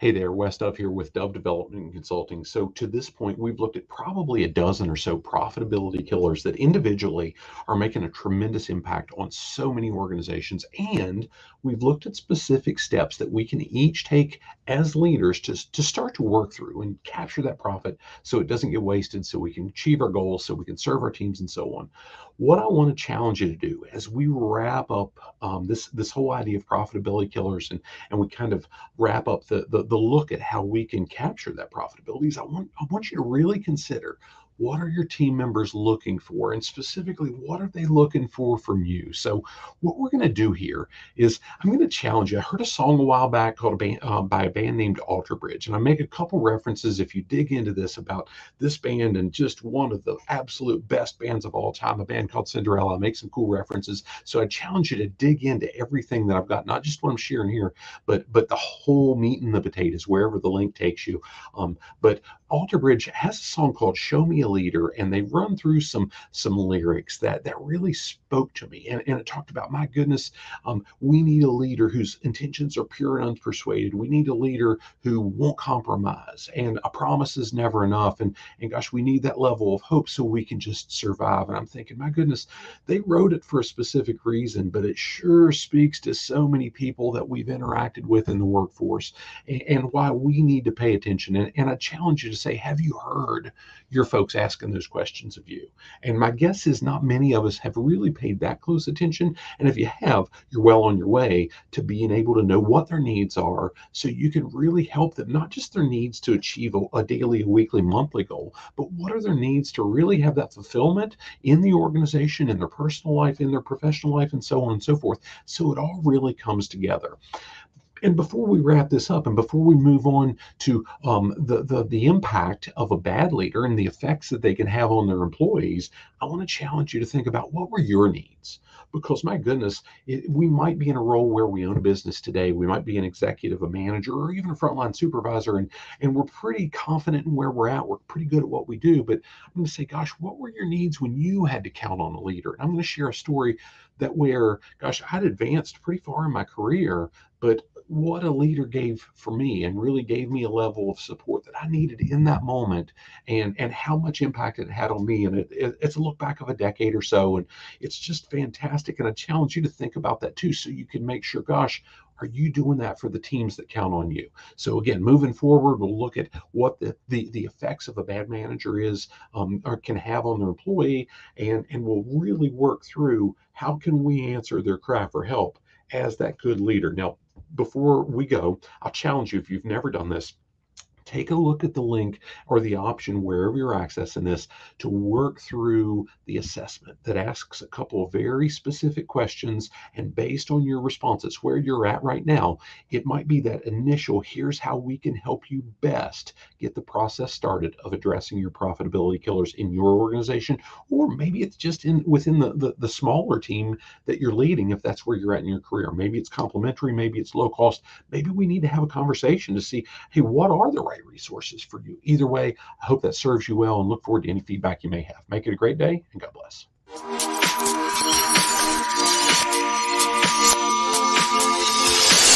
Hey there, West up here with Dove Development and Consulting. So to this point, we've looked at probably a dozen or so profitability killers that individually are making a tremendous impact on so many organizations. And we've looked at specific steps that we can each take as leaders to start to work through and capture that profit so it doesn't get wasted, so we can achieve our goals, so we can serve our teams and so on. What I want to challenge you to do as we wrap up this whole idea of profitability killers and we kind of wrap up the look at how we can capture that profitability is I want you to really consider, what are your team members looking for, and specifically what are they looking for from you. So what we're going to do here is I'm going to challenge you. I heard a song a while back called by a band named Alter Bridge, and I make a couple references if you dig into this about this band and just one of the absolute best bands of all time, a band called Cinderella. I make some cool references, so I challenge you to dig into everything that I've got, not just what I'm sharing here, but the whole meat and the potatoes, wherever the link takes you. But Alter Bridge has a song called "Show Me a Leader," and they run through some lyrics that really spoke to me, and it talked about, my goodness, we need a leader whose intentions are pure and unpersuaded. We need a leader who won't compromise, and a promise is never enough. And gosh, we need that level of hope so we can just survive. And I'm thinking, my goodness, they wrote it for a specific reason, but it sure speaks to so many people that we've interacted with in the workforce, and why we need to pay attention. And I challenge you to say, have you heard your folks asking those questions of you? And my guess is not many of us have really paid that close attention. And if you have, you're well on your way to being able to know what their needs are, so you can really help them, not just their needs to achieve a daily, a weekly, monthly goal, but what are their needs to really have that fulfillment in the organization, in their personal life, in their professional life, and so on and so forth. So it all really comes together. And before we wrap this up, and before we move on to the impact of a bad leader and the effects that they can have on their employees, I want to challenge you to think about, what were your needs? Because my goodness, we might be in a role where we own a business today. We might be an executive, a manager, or even a frontline supervisor, and we're pretty confident in where we're at. We're pretty good at what we do. But I'm going to say, gosh, what were your needs when you had to count on a leader? And I'm going to share a story that where, gosh, I'd advanced pretty far in my career, but what a leader gave for me, and really gave me a level of support that I needed in that moment, and how much impact it had on me. And it's a look back of a decade or so, and it's just fantastic. And I challenge you to think about that too, so you can make sure, gosh, are you doing that for the teams that count on you? So again, moving forward, we'll look at what the effects of a bad manager is, or can have on their employee, and we'll really work through how can we answer their cry for help as that good leader. Now, before we go, I'll challenge you, if you've never done this, take a look at the link or the option wherever you're accessing this, to work through the assessment that asks a couple of very specific questions. And based on your responses, where you're at right now, it might be that initial, here's how we can help you best get the process started of addressing your profitability killers in your organization. Or maybe it's just within the smaller team that you're leading, if that's where you're at in your career. Maybe it's complementary, maybe it's low cost. Maybe we need to have a conversation to see, hey, what are the right resources for you? Either way, I hope that serves you well, and look forward to any feedback you may have. Make it a great day, and God bless.